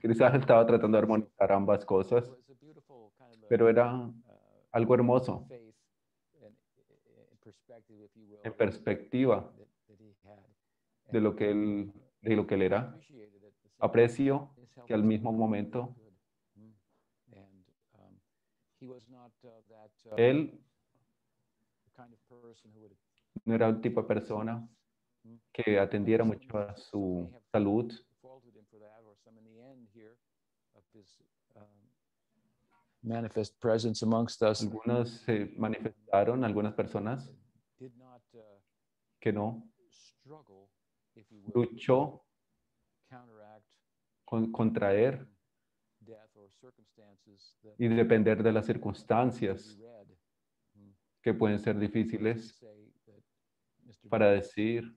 Quizás estaba tratando de armonizar ambas cosas, pero era algo hermoso en perspectiva de lo que él era. Aprecio que al mismo momento él no era el tipo de persona que atendiera mucho a su salud. Manifest presence amongst us. Algunos se manifestaron, algunas personas que no luchó con contraer y depender de las circunstancias que pueden ser difíciles para decir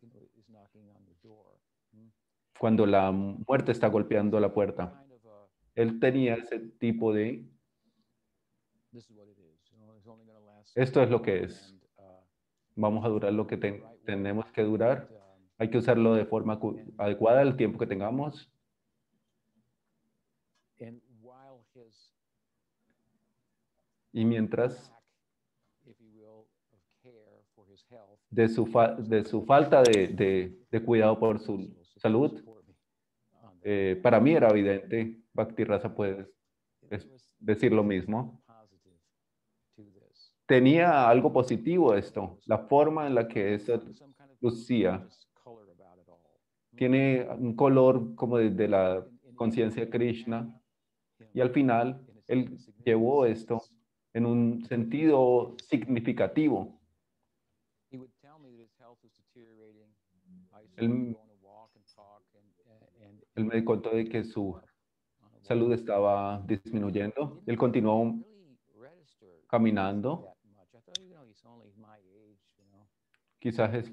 cuando la muerte está golpeando la puerta. Él tenía ese tipo de esto es lo que es. Vamos a durar lo que tenemos que durar. Hay que usarlo de forma adecuada el tiempo que tengamos. Y mientras de su falta de cuidado por su salud, para mí era evidente, Bhakti Rasa pues decir lo mismo. Tenía algo positivo esto, la forma en la que eso lucía. Tiene un color como de la conciencia de Krishna y al final él llevó esto en un sentido significativo. Él, él me contó de que su salud estaba disminuyendo. Él continuó caminando. Quizás es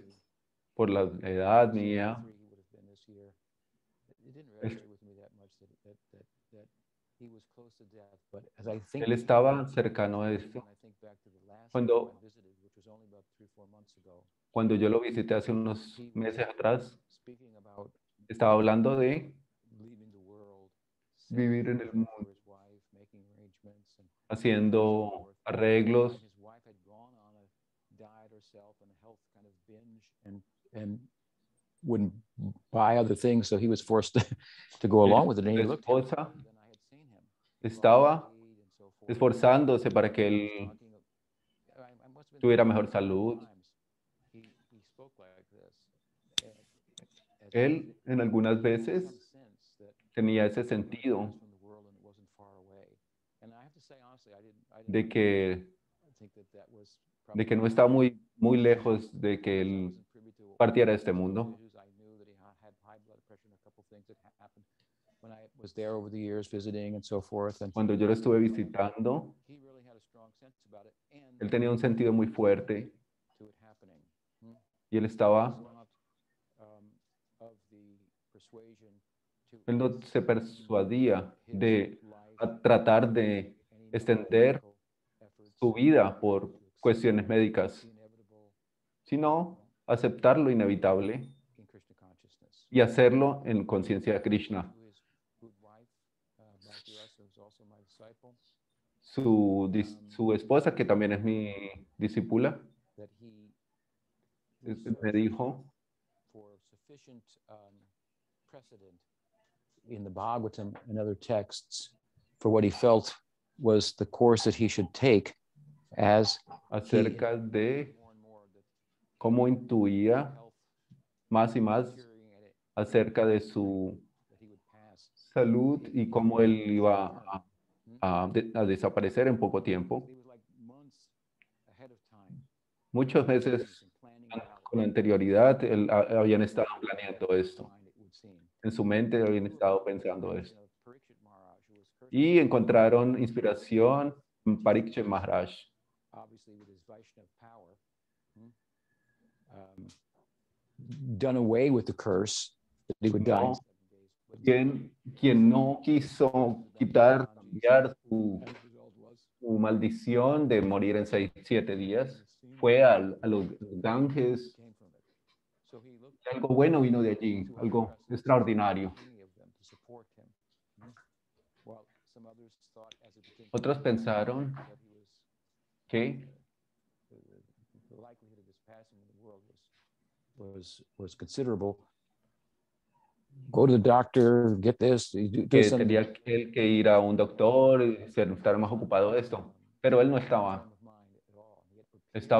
por la edad mía. Él estaba cercano a esto. Cuando yo lo visité hace unos meses atrás, estaba hablando de vivir en el mundo, haciendo arreglos. And wouldn't buy other things, so he was forced to go along with it. And he La looked esposa estaba esforzándose para que él tuviera mejor salud. Él en algunas veces tenía ese sentido de que no estaba muy lejos de que él partiera de este mundo. Cuando yo lo estuve visitando, él tenía un sentido muy fuerte y él no se persuadía de tratar de extender su vida por cuestiones médicas, sino aceptar lo inevitable y hacerlo en conciencia de Krishna. Su esposa, que también es mi discípula, me dijo in the Bhagavatam and other texts for what he felt was the course that he should take as acerca de cómo intuía más y más acerca de su salud y cómo él iba a desaparecer en poco tiempo. Muchos meses con anterioridad habían estado planeando esto. En su mente habían estado pensando esto. Y encontraron inspiración en Parikshit Maharaj. Done away with the curse that he would die. Quien no quiso cambiar su maldición de morir en 7 días fue a los Ganges. Algo bueno vino de allí, algo extraordinario. Otros pensaron que was considerable. Go to the doctor, get this. Que tenía que ir a un doctor y estar más ocupado de esto. Pero él no estaba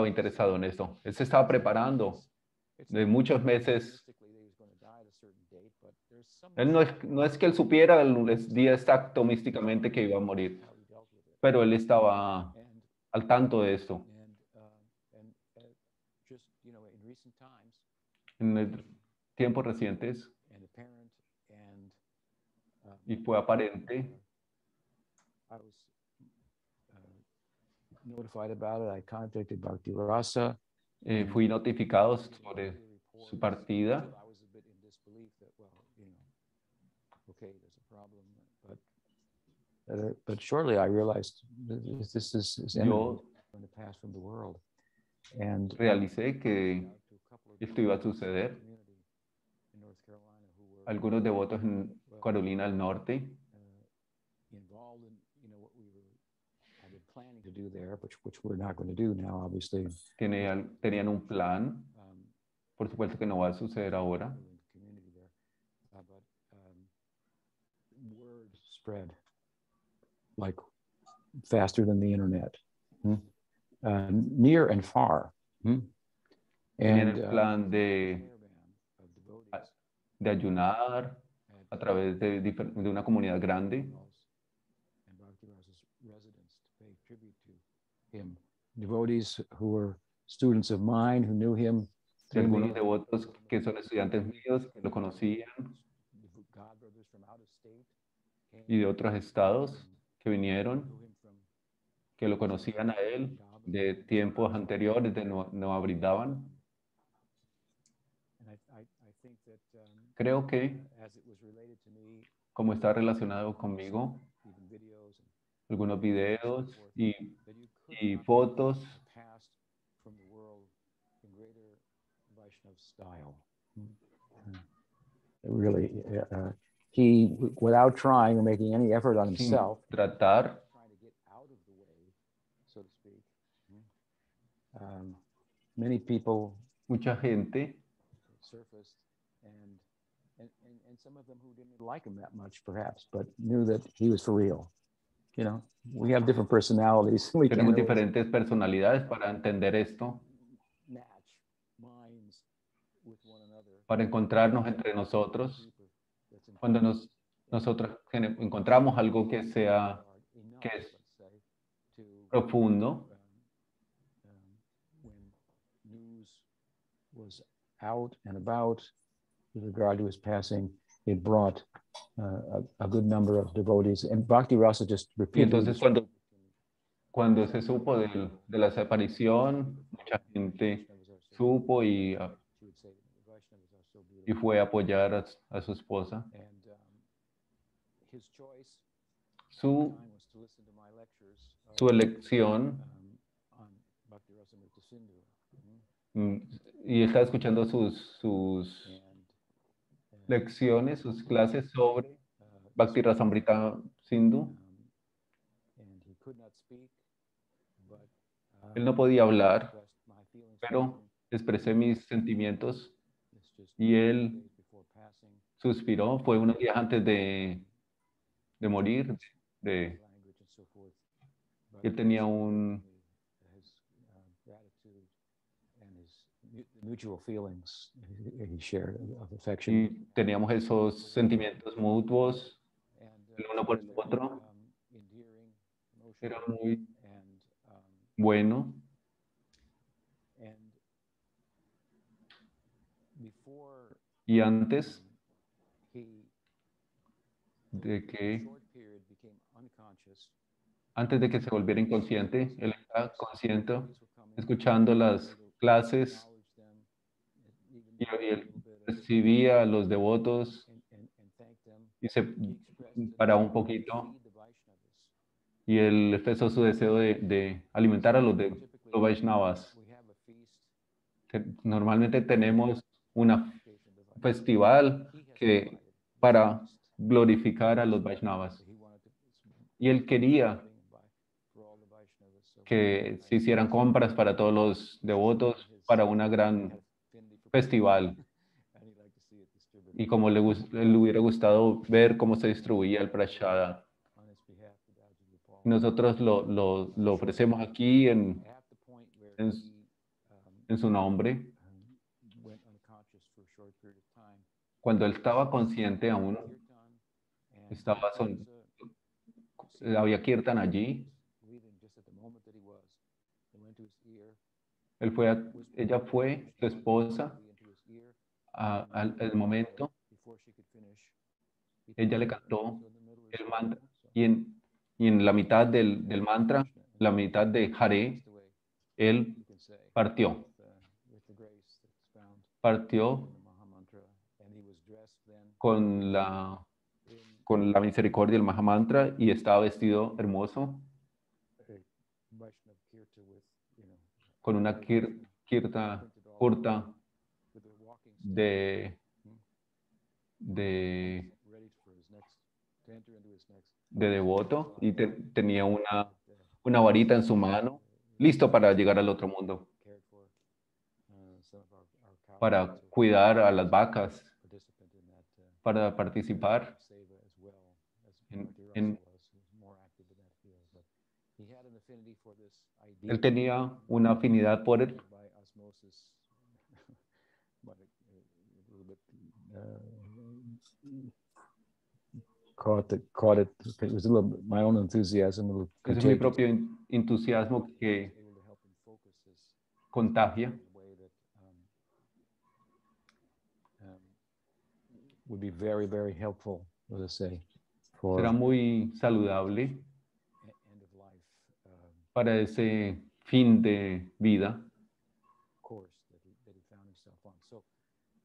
interesado en esto. Él se estaba preparando de muchos meses. Él no es que él supiera el día exacto místicamente que iba a morir, pero él estaba al tanto de esto. En tiempos recientes, y fue aparente, fui notificado sobre su partida. But shortly I realized this is Yo going to pass from the world. And realicé que esto iba a suceder. Algunos devotos en Carolina del Norte planning to do there, which we're not going to do now, obviously. Tenían un plan. Por supuesto que no va a suceder ahora. Word spread. like faster than the internet, Mm. near and far. Mm. Tenían And el plan caravan of devotees de ayunar a través de una comunidad grande. and Bhakti Rasa's residents to pay tribute to him. Devotees who were students of mine, who knew him Y through algunos me, devotos que son estudiantes míos, que lo conocían, God brothers from out of state, came, y de otros estados que vinieron, knew him from que lo conocían a él de tiempos anteriores, de Nueva Brindavan. and I think that Creo que, as it was related to me, como está relacionado conmigo, even videos and algunos videos y, that you could y not fotos pass from the world in greater Vaishnav style. Really, he, without trying or making any effort on sin himself, tratar, trying to get out of the way, so to speak. Many people mucha gente, surfaced, and some of them who didn't like him that much, perhaps, but knew that he was for real. You know, we have different personalities. We tenemos can't always diferentes personalidades para entender esto, match minds with one another. para encontrarnos entre nosotros. Cuando nosotros encontramos algo que sea que es profundo, When news was out and about with regard to his passing, it brought a good number of devotees. And Bhakti Rasa just y repeatedly entonces cuando se supo de la desaparición, mucha gente supo y fue a apoyar a su esposa. And his choice Su, time was to listen to my lectures su elección, on Bhakti Rasa Mrita Sindhu. y está escuchando sus And lecciones, sus clases sobre Bhakti Rasamrita Sindhu. and he could not speak, but Él no podía hablar, expressed my feelings for pero him. expresé mis sentimientos It's just y él days before passing, suspiró. Fue unos días antes de morir. language and so forth. But Él tenía his gratitude and his mutual feelings he shared of affection. y teníamos esos sentimientos mutuos And el uno por el otro. endearing, Era emotional, muy and bueno. and before Y antes he de for a que, short period became unconscious, antes de que se volviera inconsciente, él estaba consciente, devotees were coming, escuchando las clases, acknowledged them, even y though a él little bit, recibía a los devotos and thanked them. y se He expressed paraba a un desire to poquito, feed the Vaishnavas. y él expresó su deseo de alimentar a los los Vaishnavas. We have a feast, Normalmente tenemos un occasion of the Vaishnavas. festival He has que, provided para feast. glorificar a los Vaishnavas. He wanted to, Y él quería for all the Vaishnavas. So que se hicieran compras para todos los devotos para una gran festival. and he'd like to see it distributed Y como le hubiera gustado ver cómo se distribuía el prashada. on his behalf to Daji Gopal. Nosotros lo ofrecemos aquí At the point where en- he en su nombre. went unconscious for a short period of time. Cuando él estaba consciente aún, Kirtan, and estaba había kirtan allí. leaving just at the moment that he was. It went to his ear, Ella fue, su esposa, into his ear. al momento, Before she could finish, he ella le told her, cantó so in the middle of his el mantra so y en la mitad del mantra, la mitad de Hare, passed away, él you can say, partió. with the grace that's found Partió in the Mahamantra, and he was dressed then con la in misericordia del Mahamantra y estaba vestido hermoso Vaishnav kirta with, con una kirta kurta with a walking stick, de ready for his next, to enter into his next. devoto y tenía una varita en su mano, listo para llegar al otro mundo, Cared for some of our cows para to cuidar a las vacas, participate in that para participar seva as well as en- Bhakti Rasa en- was. He was more active in that Él tenía una afinidad por él. Caught it. It was a little bit, my own enthusiasm, a little Ese es mi contagious. propio entusiasmo que contagia. Would be very, very helpful, let us say, for Será muy saludable end of life para ese fin de vida. course that he found himself on. So,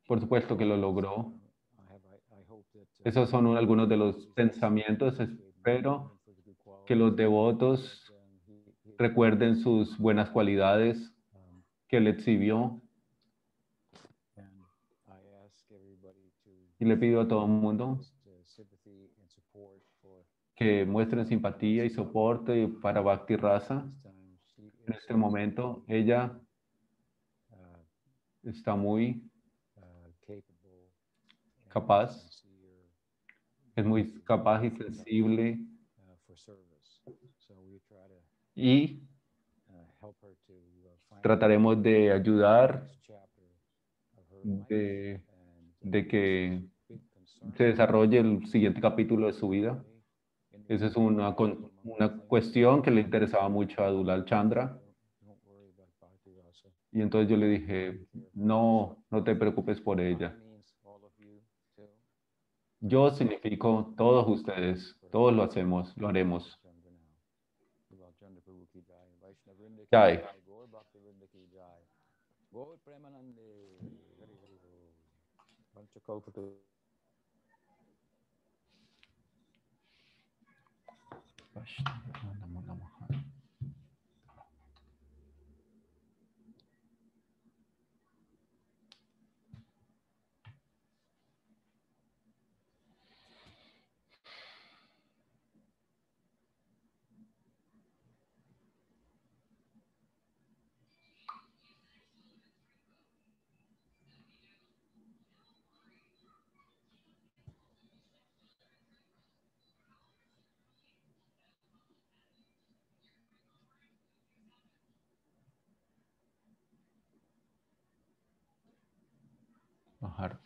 Por supuesto que lo logró. I hope that Esos son algunos de los pensamientos. Espero que los devotos recuerden sus buenas cualidades que él exhibió. and I ask everybody to Y le pido a todo el mundo sympathy and support for que muestren simpatía y soporte para Bhakti Rasa. this time. She En is este momento, ella uh, está muy capable, and capaz, sincere, es muy capaz y sensible, for service. So we try to y help her to find trataremos de ayudar this chapter of her life de que big concern. se desarrolle el siguiente capítulo de su vida. Esa es una cuestión que le interesaba mucho a Dulal Chandra. Don't worry about Bhakti Rasa. Y entonces yo le dije, no, no te preocupes por ella. Means all of you too. Yo significo todos ustedes, todos lo hacemos, lo haremos. Chandra Prabhu ki jai, Vaishnav Vrinda ki Jai. jai, Gaur Bhakta Vrinda ki jai, Gaur Premanande, Hari Hari Bol. Panchakalpatu. Bajar.